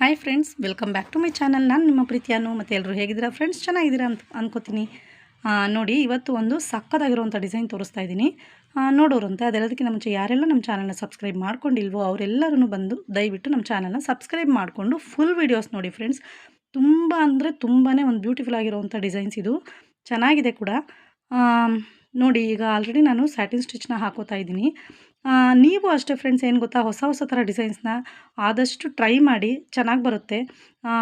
Hi friends, welcome back to my channel. ನಾನು ನಿಮ್ಮ ಪ್ರೀತಿಯನ್ನು ಮತ್ತು ಎಲ್ಲರೂ ಹೇಗಿದ್ದೀರಾ ಫ್ರೆಂಡ್ಸ್? ಚೆನ್ನಾಗಿದ್ದೀರಾ ಅಂತ ಅನ್ಕೋತೀನಿ. ನೋಡಿ, ಇವತ್ತು ಒಂದು ಸಕ್ಕತ್ತಾಗಿರುವಂಥ ಡಿಸೈನ್ ತೋರಿಸ್ತಾ ಇದ್ದೀನಿ. ನೋಡೋರಂತೆ ಅದೆಲ್ಲದಕ್ಕಿಂತ ಮುಂಚೆ ಯಾರೆಲ್ಲ ನಮ್ಮ ಚಾನಲ್ನ ಸಬ್ಸ್ಕ್ರೈಬ್ ಮಾಡ್ಕೊಂಡಿಲ್ವೋ ಅವರೆಲ್ಲರೂ ಬಂದು ದಯವಿಟ್ಟು ನಮ್ಮ ಚಾನಲ್ನ ಸಬ್ಸ್ಕ್ರೈಬ್ ಮಾಡಿಕೊಂಡು ಫುಲ್ ವೀಡಿಯೋಸ್ ನೋಡಿ ಫ್ರೆಂಡ್ಸ್. ತುಂಬ ಅಂದರೆ ತುಂಬಾ ಒಂದು ಬ್ಯೂಟಿಫುಲ್ ಆಗಿರುವಂಥ ಡಿಸೈನ್ಸ್ ಇದು. ಚೆನ್ನಾಗಿದೆ ಕೂಡ. ನೋಡಿ, ಈಗ ಆಲ್ರೆಡಿ ನಾನು ಸ್ಯಾಟಿನ್ ಸ್ಟಿಚ್ನ ಹಾಕೋತಾ ಇದ್ದೀನಿ. ನೀವು ಅಷ್ಟೇ ಫ್ರೆಂಡ್ಸ್, ಏನು ಗೊತ್ತಾ, ಹೊಸ ಹೊಸ ಥರ ಡಿಸೈನ್ಸ್ನ ಆದಷ್ಟು ಟ್ರೈ ಮಾಡಿ, ಚೆನ್ನಾಗಿ ಬರುತ್ತೆ.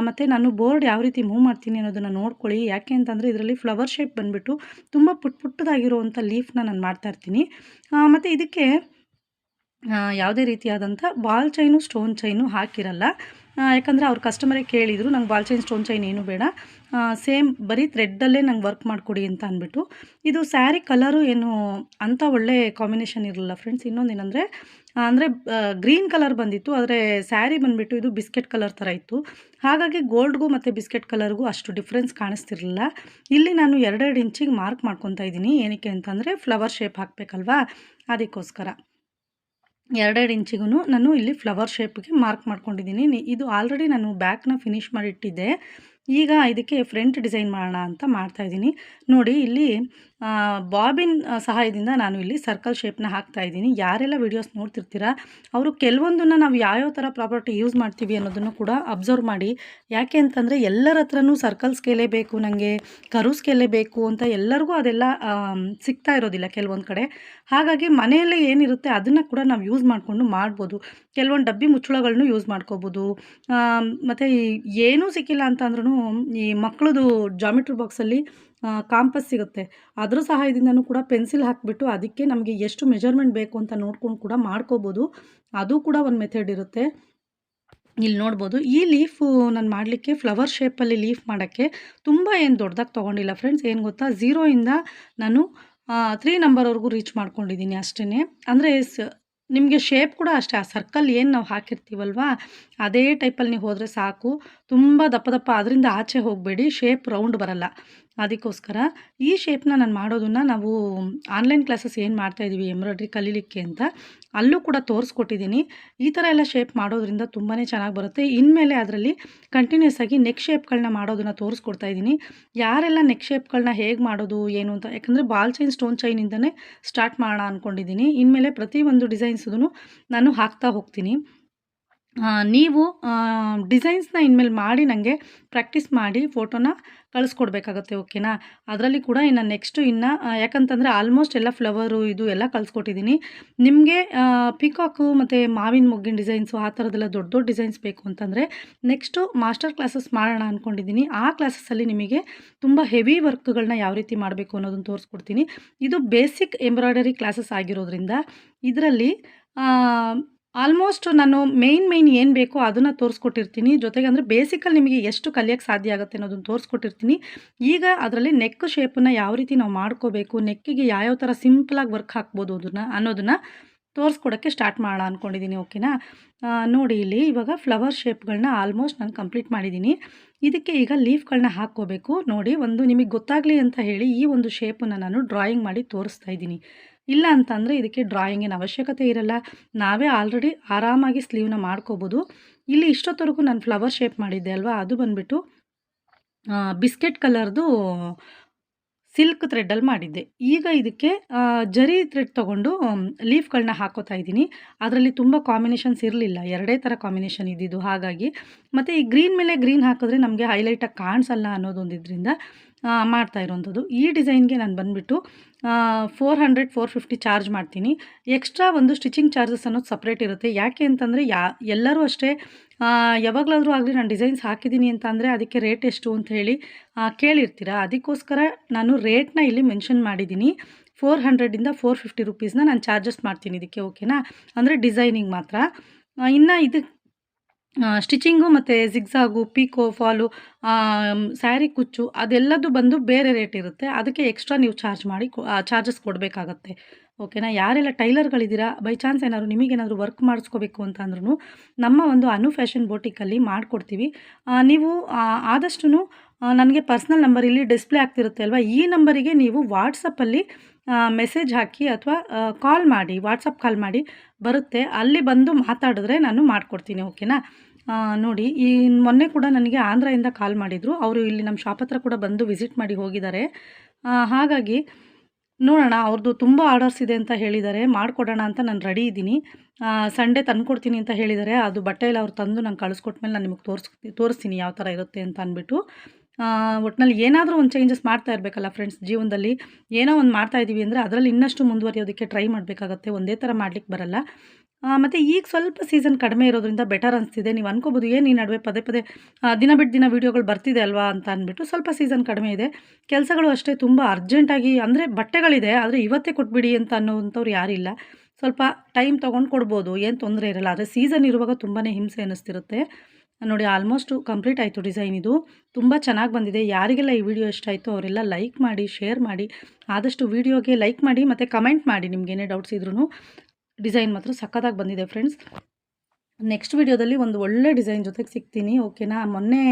ಮತ್ತು ನಾನು ಬೋರ್ಡ್ ಯಾವ ರೀತಿ ಮೂವ್ ಮಾಡ್ತೀನಿ ಅನ್ನೋದನ್ನು ನೋಡ್ಕೊಳ್ಳಿ. ಯಾಕೆ ಅಂತಂದರೆ ಇದರಲ್ಲಿ ಫ್ಲವರ್ ಶೇಪ್ ಬಂದುಬಿಟ್ಟು ತುಂಬ ಪುಟ್ಟದಾಗಿರುವಂಥ ಲೀಫ್ನ ನಾನು ಮಾಡ್ತಾಯಿರ್ತೀನಿ. ಮತ್ತು ಇದಕ್ಕೆ ಯಾವುದೇ ರೀತಿಯಾದಂಥ ಬಾಲ್ ಚೈನು ಸ್ಟೋನ್ ಚೈನು ಹಾಕಿರಲ್ಲ. ಯಾಕಂದರೆ ಅವ್ರ ಕಸ್ಟಮರೇ ಕೇಳಿದರು, ನಂಗೆ ಬಾಲ್ ಚೈನ್ ಸ್ಟೋನ್ ಚೈನ್ ಏನೂ ಬೇಡ, ಸೇಮ್ ಬರೀ ಥ್ರೆಡ್ಡಲ್ಲೇ ನಂಗೆ ವರ್ಕ್ ಮಾಡಿಕೊಡಿ ಅಂತ ಅಂದ್ಬಿಟ್ಟು. ಇದು ಸ್ಯಾರಿ ಕಲರು ಏನು ಅಂಥ ಒಳ್ಳೆ ಕಾಂಬಿನೇಷನ್ ಇರಲಿಲ್ಲ ಫ್ರೆಂಡ್ಸ್. ಇನ್ನೊಂದೇನೆಂದರೆ ಗ್ರೀನ್ ಕಲರ್ ಬಂದಿತ್ತು, ಆದರೆ ಸ್ಯಾರಿ ಬಂದುಬಿಟ್ಟು ಇದು ಬಿಸ್ಕೆಟ್ ಕಲರ್ ಥರ ಇತ್ತು. ಹಾಗಾಗಿ ಗೋಲ್ಡ್ಗೂ ಮತ್ತು ಬಿಸ್ಕೆಟ್ ಕಲರ್ಗೂ ಅಷ್ಟು ಡಿಫ್ರೆನ್ಸ್ ಕಾಣಿಸ್ತಿರಲಿಲ್ಲ. ಇಲ್ಲಿ ನಾನು 2 ಇಂಚಿಗೆ ಮಾರ್ಕ್ ಮಾಡ್ಕೊತಾ ಇದ್ದೀನಿ. ಏನಕ್ಕೆ ಅಂತಂದರೆ ಫ್ಲವರ್ ಶೇಪ್ ಹಾಕಬೇಕಲ್ವಾ, ಅದಕ್ಕೋಸ್ಕರ 2 ಇಂಚಿಗೂ ನಾನು ಇಲ್ಲಿ ಫ್ಲವರ್ ಶೇಪ್ಗೆ ಮಾರ್ಕ್ ಮಾಡ್ಕೊಂಡಿದ್ದೀನಿ. ಇದು ಆಲ್ರೆಡಿ ನಾನು ಬ್ಯಾಕ್ನ ಫಿನಿಷ್ ಮಾಡಿಟ್ಟಿದ್ದೆ. ಈಗ ಇದಕ್ಕೆ ಫ್ರಂಟ್ ಡಿಸೈನ್ ಮಾಡೋಣ ಅಂತ ಮಾಡ್ತಾಯಿದ್ದೀನಿ. ನೋಡಿ, ಇಲ್ಲಿ ಬಾಬಿನ್ ಸಹಾಯದಿಂದ ನಾನು ಇಲ್ಲಿ ಸರ್ಕಲ್ ಶೇಪ್ನ ಹಾಕ್ತಾಯಿದ್ದೀನಿ. ಯಾರೆಲ್ಲ ವೀಡಿಯೋಸ್ ನೋಡ್ತಿರ್ತೀರಾ ಅವರು ಕೆಲವೊಂದನ್ನು ನಾವು ಯಾವ್ಯಾವ ಥರ ಪ್ರಾಪರ್ಟಿ ಯೂಸ್ ಮಾಡ್ತೀವಿ ಅನ್ನೋದನ್ನು ಕೂಡ ಅಬ್ಸರ್ವ್ ಮಾಡಿ. ಯಾಕೆ ಅಂತಂದರೆ ಎಲ್ಲರ ಹತ್ರನೂ ಸರ್ಕಲ್ ಸ್ಕೇಲೇ ಬೇಕು, ನನಗೆ ಕರು ಸ್ಕೇಲೇ ಬೇಕು ಅಂತ ಎಲ್ಲರಿಗೂ ಅದೆಲ್ಲ ಸಿಗ್ತಾ ಇರೋದಿಲ್ಲ ಕೆಲವೊಂದು ಕಡೆ. ಹಾಗಾಗಿ ಮನೆಯಲ್ಲೇ ಏನಿರುತ್ತೆ ಅದನ್ನು ಕೂಡ ನಾವು ಯೂಸ್ ಮಾಡಿಕೊಂಡು ಮಾಡ್ಬೋದು. ಕೆಲವೊಂದು ಡಬ್ಬಿ ಮುಚ್ಚಳಗಳನ್ನೂ ಯೂಸ್ ಮಾಡ್ಕೋಬೋದು. ಮತ್ತು ಏನೂ ಸಿಕ್ಕಿಲ್ಲ ಅಂತಂದ್ರೂ ಈ ಮಕ್ಕಳದು ಜಾಮಿಟ್ರಿ ಬಾಕ್ಸಲ್ಲಿ ಕಾಂಪಸ್ ಸಿಗುತ್ತೆ, ಅದ್ರ ಸಹಾಯದಿಂದನೂ ಕೂಡ ಪೆನ್ಸಿಲ್ ಹಾಕಿಬಿಟ್ಟು ಅದಕ್ಕೆ ನಮಗೆ ಎಷ್ಟು ಮೆಜರ್ಮೆಂಟ್ ಬೇಕು ಅಂತ ನೋಡ್ಕೊಂಡು ಕೂಡ ಮಾಡ್ಕೋಬೋದು. ಅದು ಕೂಡ ಒಂದು ಮೆಥಡ್ ಇರುತ್ತೆ. ಇಲ್ಲಿ ನೋಡ್ಬೋದು, ಈ ಲೀಫು ನಾನು ಮಾಡಲಿಕ್ಕೆ ಫ್ಲವರ್ ಶೇಪಲ್ಲಿ ಲೀಫ್ ಮಾಡೋಕ್ಕೆ ತುಂಬ ಏನು ದೊಡ್ಡದಾಗಿ ತೊಗೊಂಡಿಲ್ಲ ಫ್ರೆಂಡ್ಸ್. ಏನು ಗೊತ್ತಾ, 0ಇಂದ ನಾನು 3 ನಂಬರ್ವರೆಗೂ ರೀಚ್ ಮಾಡ್ಕೊಂಡಿದ್ದೀನಿ ಅಷ್ಟೇ. ಅಂದರೆ ನಿಮಗೆ ಶೇಪ್ ಕೂಡ ಅಷ್ಟೇ, ಆ ಸರ್ಕಲ್ ಏನು ನಾವು ಹಾಕಿರ್ತೀವಲ್ವಾ ಅದೇ ಟೈಪಲ್ಲಿ ನೀವು ಹೋದರೆ ಸಾಕು. ತುಂಬ ದಪ್ಪ ಅದರಿಂದ ಆಚೆ ಹೋಗಬೇಡಿ, ಶೇಪ್ ರೌಂಡ್ ಬರಲ್ಲ. ಅದಕ್ಕೋಸ್ಕರ ಈ ಶೇಪ್ನ ನಾನು ಮಾಡೋದನ್ನು ನಾವು ಆನ್ಲೈನ್ ಕ್ಲಾಸಸ್ ಏನು ಮಾಡ್ತಾಯಿದ್ದೀವಿ ಎಂಬ್ರಾಯ್ಡ್ರಿ ಕಲೀಲಿಕ್ಕೆ ಅಂತ, ಅಲ್ಲೂ ಕೂಡ ತೋರಿಸ್ಕೊಟ್ಟಿದ್ದೀನಿ. ಈ ಥರ ಎಲ್ಲ ಶೇಪ್ ಮಾಡೋದ್ರಿಂದ ತುಂಬಾ ಚೆನ್ನಾಗಿ ಬರುತ್ತೆ. ಇನ್ಮೇಲೆ ಅದರಲ್ಲಿ ಕಂಟಿನ್ಯೂಸ್ ಆಗಿ ನೆಕ್ ಶೇಪ್ಗಳನ್ನ ಮಾಡೋದನ್ನು ತೋರಿಸ್ಕೊಡ್ತಾ ಇದ್ದೀನಿ. ಯಾರೆಲ್ಲ ನೆಕ್ ಶೇಪ್ಗಳನ್ನ ಹೇಗೆ ಮಾಡೋದು ಏನು ಅಂತ, ಯಾಕಂದರೆ ಬಾಲ್ ಚೈನ್ ಸ್ಟೋನ್ ಚೈನಿಂದನೇ ಸ್ಟಾರ್ಟ್ ಮಾಡೋಣ ಅಂದ್ಕೊಂಡಿದ್ದೀನಿ. ಇನ್ಮೇಲೆ ಪ್ರತಿಯೊಂದು ಡಿಸೈನ್ಸೂ ನಾನು ಹಾಕ್ತಾ ಹೋಗ್ತೀನಿ. ನೀವು ಡಿಸೈನ್ಸ್ನ ಇನ್ಮೇಲೆ ಮಾಡಿ ನನಗೆ ಪ್ರಾಕ್ಟೀಸ್ ಮಾಡಿ ಫೋಟೋನ ಕಳಿಸ್ಕೊಡ್ಬೇಕಾಗತ್ತೆ, ಓಕೆನಾ? ಅದರಲ್ಲಿ ಕೂಡ ಇನ್ನು ನೆಕ್ಸ್ಟು ಯಾಕಂತಂದರೆ ಆಲ್ಮೋಸ್ಟ್ ಎಲ್ಲ ಫ್ಲವರು ಇದು ಎಲ್ಲ ಕಳಿಸ್ಕೊಟ್ಟಿದ್ದೀನಿ. ನಿಮಗೆ ಪಿಕಾಕು ಮತ್ತು ಮಾವಿನ ಮೊಗ್ಗಿನ ಡಿಸೈನ್ಸು ಆ ಥರದ್ದೆಲ್ಲ ದೊಡ್ಡ ಡಿಸೈನ್ಸ್ ಬೇಕು ಅಂತಂದರೆ ನೆಕ್ಸ್ಟು ಮಾಸ್ಟರ್ ಕ್ಲಾಸಸ್ ಮಾಡೋಣ ಅಂದ್ಕೊಂಡಿದ್ದೀನಿ. ಆ ಕ್ಲಾಸಸ್ಸಲ್ಲಿ ನಿಮಗೆ ತುಂಬ ಹೆವಿ ವರ್ಕ್ಗಳನ್ನ ಯಾವ ರೀತಿ ಮಾಡಬೇಕು ಅನ್ನೋದನ್ನು ತೋರಿಸ್ಕೊಡ್ತೀನಿ. ಇದು ಬೇಸಿಕ್ ಎಂಬ್ರಾಯ್ಡರಿ ಕ್ಲಾಸಸ್ ಆಗಿರೋದ್ರಿಂದ ಇದರಲ್ಲಿ ಆಲ್ಮೋಸ್ಟ್ ನಾನು ಮೇಯ್ನ್ ಏನು ಬೇಕೋ ಅದನ್ನು ತೋರಿಸ್ಕೊಟ್ಟಿರ್ತೀನಿ. ಜೊತೆಗೆ ಅಂದರೆ ಬೇಸಿಕಲ್ಲಿ ನಿಮಗೆ ಎಷ್ಟು ಕಲಿಯೋಕ್ಕೆ ಸಾಧ್ಯ ಆಗುತ್ತೆ ಅನ್ನೋದನ್ನು ತೋರಿಸ್ಕೊಟ್ಟಿರ್ತೀನಿ. ಈಗ ಅದರಲ್ಲಿ ನೆಕ್ ಶೇಪನ್ನು ಯಾವ ರೀತಿ ನಾವು ಮಾಡ್ಕೋಬೇಕು, ನೆಕ್ಕಿಗೆ ಯಾವ್ಯಾವ ಥರ ಸಿಂಪಲಾಗಿ ವರ್ಕ್ ಹಾಕ್ಬೋದು ಅನ್ನೋದನ್ನು ತೋರಿಸ್ಕೊಡೋಕ್ಕೆ ಸ್ಟಾರ್ಟ್ ಮಾಡೋಣ ಅಂದ್ಕೊಂಡಿದ್ದೀನಿ, ಓಕೆನಾ? ನೋಡಿ, ಇಲ್ಲಿ ಇವಾಗ ಫ್ಲವರ್ ಶೇಪ್ಗಳನ್ನ ಆಲ್ಮೋಸ್ಟ್ ನಾನು ಕಂಪ್ಲೀಟ್ ಮಾಡಿದ್ದೀನಿ. ಇದಕ್ಕೆ ಈಗ ಲೀಫ್ಗಳನ್ನ ಹಾಕ್ಕೋಬೇಕು. ನೋಡಿ, ಒಂದು ನಿಮಗೆ ಗೊತ್ತಾಗಲಿ ಅಂತ ಹೇಳಿ ಈ ಒಂದು ಶೇಪನ್ನು ನಾನು ಡ್ರಾಯಿಂಗ್ ಮಾಡಿ ತೋರಿಸ್ತಾ ಇದ್ದೀನಿ. ಇಲ್ಲ ಅಂತಂದರೆ ಇದಕ್ಕೆ ಡ್ರಾಯಿಂಗಿನ ಅವಶ್ಯಕತೆ ಇರಲ್ಲ, ನಾವೇ ಆಲ್ರೆಡಿ ಆರಾಮಾಗಿ ಸ್ಲೀವ್ನ ಮಾಡ್ಕೋಬೋದು. ಇಲ್ಲಿ ಇಷ್ಟೊತ್ತವರೆಗೂ ನಾನು ಫ್ಲವರ್ ಶೇಪ್ ಮಾಡಿದ್ದೆ ಅಲ್ವಾ, ಅದು ಬಂದುಬಿಟ್ಟು ಬಿಸ್ಕೆಟ್ ಕಲರ್ದು ಸಿಲ್ಕ್ ಥ್ರೆಡ್ಡಲ್ಲಿ ಮಾಡಿದ್ದೆ. ಈಗ ಇದಕ್ಕೆ ಜರಿ ಥ್ರೆಡ್ ತೊಗೊಂಡು ಲೀಫ್ಗಳನ್ನ ಹಾಕೋತಾ ಇದ್ದೀನಿ. ಅದರಲ್ಲಿ ತುಂಬ ಕಾಂಬಿನೇಷನ್ಸ್ ಇರಲಿಲ್ಲ, 2 ಥರ ಕಾಂಬಿನೇಷನ್ ಇದ್ದಿದ್ದು. ಹಾಗಾಗಿ ಮತ್ತು ಈ ಗ್ರೀನ್ ಮೇಲೆ ಗ್ರೀನ್ ಹಾಕಿದ್ರೆ ನಮಗೆ ಹೈಲೈಟಾಗಿ ಕಾಣಿಸಲ್ಲ ಅನ್ನೋದೊಂದಿದ್ರಿಂದ ಮಾಡ್ತಾ ಇರೋವಂಥದ್ದು. ಈ ಡಿಸೈನ್ಗೆ ನಾನು ಬಂದುಬಿಟ್ಟು 400-450 ಚಾರ್ಜ್ ಮಾಡ್ತೀನಿ. ಎಕ್ಸ್ಟ್ರಾ ಒಂದು ಸ್ಟಿಚಿಂಗ್ ಚಾರ್ಜಸ್ ಅನ್ನೋದು ಸಪ್ರೇಟ್ ಇರುತ್ತೆ. ಯಾಕೆ ಅಂತಂದರೆ ಎಲ್ಲರೂ ಅಷ್ಟೇ ಯಾವಾಗಲಾದರೂ ಆಗಲಿ ನಾನು ಡಿಸೈನ್ಸ್ ಹಾಕಿದ್ದೀನಿ ಅಂತ ಅಂದರೆ ಅದಕ್ಕೆ ರೇಟ್ ಎಷ್ಟು ಅಂತ ಹೇಳಿ ಕೇಳಿರ್ತೀರ. ಅದಕ್ಕೋಸ್ಕರ ನಾನು ರೇಟ್ನ ಇಲ್ಲಿ ಮೆನ್ಷನ್ ಮಾಡಿದ್ದೀನಿ. 400ಇಂದ 450 ರುಪೀಸ್ನ ನಾನು ಚಾರ್ಜಸ್ ಮಾಡ್ತೀನಿ ಇದಕ್ಕೆ, ಓಕೆನಾ? ಅಂದರೆ ಡಿಸೈನಿಂಗ್ ಮಾತ್ರ. ಇನ್ನು ಇದಕ್ಕೆ ಸ್ಟಿಚಿಂಗು ಮತ್ತು ಜಿಗ್ಸಾಗು, ಪೀಕೋ, ಫಾಲು, ಸ್ಯಾರಿ ಕುಚ್ಚು ಅದೆಲ್ಲದು ಬಂದು ಬೇರೆ ರೇಟ್ ಇರುತ್ತೆ. ಅದಕ್ಕೆ ಎಕ್ಸ್ಟ್ರಾ ನೀವು ಚಾರ್ಜಸ್ ಕೊಡಬೇಕಾಗತ್ತೆ, ಓಕೆನಾ? ಯಾರೆಲ್ಲ ಟೈಲರ್ಗಳಿದ್ದೀರಾ, ಬೈ ಚಾನ್ಸ್ ಏನಾದ್ರು ನಿಮಗೇನಾದರೂ ವರ್ಕ್ ಮಾಡಿಸ್ಕೋಬೇಕು ಅಂತ ಅಂದ್ರೂ ನಮ್ಮ ಒಂದು ಅನು ಫ್ಯಾಷನ್ ಬೋಟಿಕಲ್ಲಿ ಮಾಡಿಕೊಡ್ತೀವಿ. ನೀವು ಆದಷ್ಟು ನನಗೆ ಪರ್ಸ್ನಲ್ ನಂಬರ್ ಇಲ್ಲಿ ಡಿಸ್ಪ್ಲೇ ಆಗ್ತಿರುತ್ತೆ ಅಲ್ವಾ, ಈ ನಂಬರಿಗೆ ನೀವು ವಾಟ್ಸಪ್ಪಲ್ಲಿ ಮೆಸೇಜ್ ಹಾಕಿ ಅಥವಾ ಕಾಲ್ ಮಾಡಿ, ವಾಟ್ಸಪ್ ಕಾಲ್ ಮಾಡಿ ಬರುತ್ತೆ. ಅಲ್ಲಿ ಬಂದು ಮಾತಾಡಿದ್ರೆ ನಾನು ಮಾಡಿಕೊಡ್ತೀನಿ. ಓಕೆನಾ. ನೋಡಿ ಈ ಮೊನ್ನೆ ಕೂಡ ನನಗೆ ಆಂಧ್ರದಿಂದ ಕಾಲ್ ಮಾಡಿದರು. ಅವರು ಇಲ್ಲಿ ನಮ್ಮ ಶಾಪ್ ಹತ್ರ ಕೂಡ ಬಂದು ವಿಸಿಟ್ ಮಾಡಿ ಹೋಗಿದ್ದಾರೆ. ಹಾಗಾಗಿ ನೋಡೋಣ, ಅವ್ರದ್ದು ತುಂಬ ಆರ್ಡರ್ಸ್ ಇದೆ ಅಂತ ಹೇಳಿದ್ದಾರೆ, ಮಾಡಿಕೊಡೋಣ ಅಂತ ನಾನು ರೆಡಿ ಇದ್ದೀನಿ. ಸಂಡೇ ತಂದುಕೊಡ್ತೀನಿ ಅಂತ ಹೇಳಿದ್ದಾರೆ. ಅದು ಬಟ್ಟೆ ಎಲ್ಲ ಅವ್ರು ತಂದು ನಂಗೆ ಕಳಿಸ್ಕೊಟ್ಮೇಲೆ ನಾನು ನಿಮಗೆ ತೋರಿಸ್ತೀನಿ ಯಾವ ಥರ ಇರುತ್ತೆ ಅಂತ ಅಂದ್ಬಿಟ್ಟು. ಒಟ್ಟಿನಲ್ಲಿ ಏನಾದರೂ ಒಂದು ಚೇಂಜಸ್ ಮಾಡ್ತಾ ಇರಬೇಕಲ್ಲ ಫ್ರೆಂಡ್ಸ್. ಜೀವನದಲ್ಲಿ ಏನೋ ಒಂದು ಮಾಡ್ತಾ ಇದ್ದೀವಿ ಅಂದರೆ ಅದರಲ್ಲಿ ಇನ್ನಷ್ಟು ಮುಂದುವರಿಯೋದಕ್ಕೆ ಟ್ರೈ ಮಾಡಬೇಕಾಗತ್ತೆ. ಒಂದೇ ಥರ ಮಾಡ್ಲಿಕ್ಕೆ ಬರಲ್ಲ. ಮತ್ತು ಈಗ ಸ್ವಲ್ಪ ಸೀಸನ್ ಕಡಿಮೆ ಇರೋದ್ರಿಂದ ಬೆಟರ್ ಅನಿಸ್ತಿದೆ. ನೀವು ಅನ್ಕೋಬೋದು, ಏನು ಈ ನಡುವೆ ಪದೇ ಪದೇ ದಿನ ಬಿಟ್ಟು ದಿನ ವೀಡಿಯೋಗಳು ಬರ್ತಿದೆ ಅಲ್ವಾ ಅಂತ ಅಂದ್ಬಿಟ್ಟು. ಸ್ವಲ್ಪ ಸೀಸನ್ ಕಡಿಮೆ ಇದೆ, ಕೆಲಸಗಳು ಅಷ್ಟೇ ತುಂಬ ಅರ್ಜೆಂಟಾಗಿ, ಅಂದರೆ ಬಟ್ಟೆಗಳಿದೆ ಆದರೆ ಇವತ್ತೇ ಕೊಟ್ಬಿಡಿ ಅಂತ ಅನ್ನೋವಂಥವ್ರು ಯಾರಿಲ್ಲ. ಸ್ವಲ್ಪ ಟೈಮ್ ತೊಗೊಂಡು ಕೊಡ್ಬೋದು, ಏನು ತೊಂದರೆ ಇರಲ್ಲ. ಆದರೆ ಸೀಸನ್ ಇರುವಾಗ ತುಂಬಾ ಹಿಂಸೆ ಅನ್ನಿಸ್ತಿರುತ್ತೆ. ನೋಡಿ ಆಲ್ಮೋಸ್ಟು ಕಂಪ್ಲೀಟ್ ಆಯಿತು ಡಿಸೈನ್. ಇದು ತುಂಬ ಚೆನ್ನಾಗಿ ಬಂದಿದೆ. ಯಾರಿಗೆಲ್ಲ ಈ ವಿಡಿಯೋ ಇಷ್ಟ ಆಯಿತು ಅವರೆಲ್ಲ ಲೈಕ್ ಮಾಡಿ, ಶೇರ್ ಮಾಡಿ, ಆದಷ್ಟು ವಿಡಿಯೋಗೆ ಲೈಕ್ ಮಾಡಿ ಮತ್ತು ಕಮೆಂಟ್ ಮಾಡಿ. ನಿಮ್ಗೇನೇ ಡೌಟ್ಸ್ ಇದ್ರೂ. ಡಿಸೈನ್ ಮಾತ್ರ ಸಕ್ಕತ್ತಾಗಿ ಬಂದಿದೆ ಫ್ರೆಂಡ್ಸ್. ನೆಕ್ಸ್ಟ್ ವಿಡಿಯೋದಲ್ಲಿ ಒಂದು ಒಳ್ಳೆ ಡಿಸೈನ್ ಜೊತೆಗೆ ಸಿಗ್ತೀನಿ. ಓಕೆನಾ. ಮೊನ್ನೆ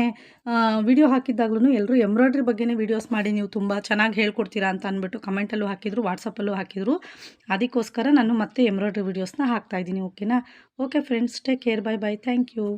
ವಿಡಿಯೋ ಹಾಕಿದ್ದಾಗ್ಲೂ ಎಲ್ಲರೂ ಎಂಬ್ರಾಯ್ಡ್ರಿ ಬಗ್ಗೆನೇ ವೀಡಿಯೋಸ್ ಮಾಡಿ ನೀವು ತುಂಬ ಚೆನ್ನಾಗಿ ಹೇಳ್ಕೊಡ್ತೀರಾ ಅಂತ ಅಂದ್ಬಿಟ್ಟು ಕಮೆಂಟಲ್ಲೂ ಹಾಕಿದರು, ವಾಟ್ಸಪ್ಪಲ್ಲೂ ಹಾಕಿದರು. ಅದಕ್ಕೋಸ್ಕರ ನಾನು ಮತ್ತೆ ಎಂಬ್ರಾಯ್ಡ್ರಿ ವೀಡಿಯೋಸ್ನ ಹಾಕ್ತಾಯಿದ್ದೀನಿ. ಓಕೆನಾ. Okay friends, take care, bye bye, thank you.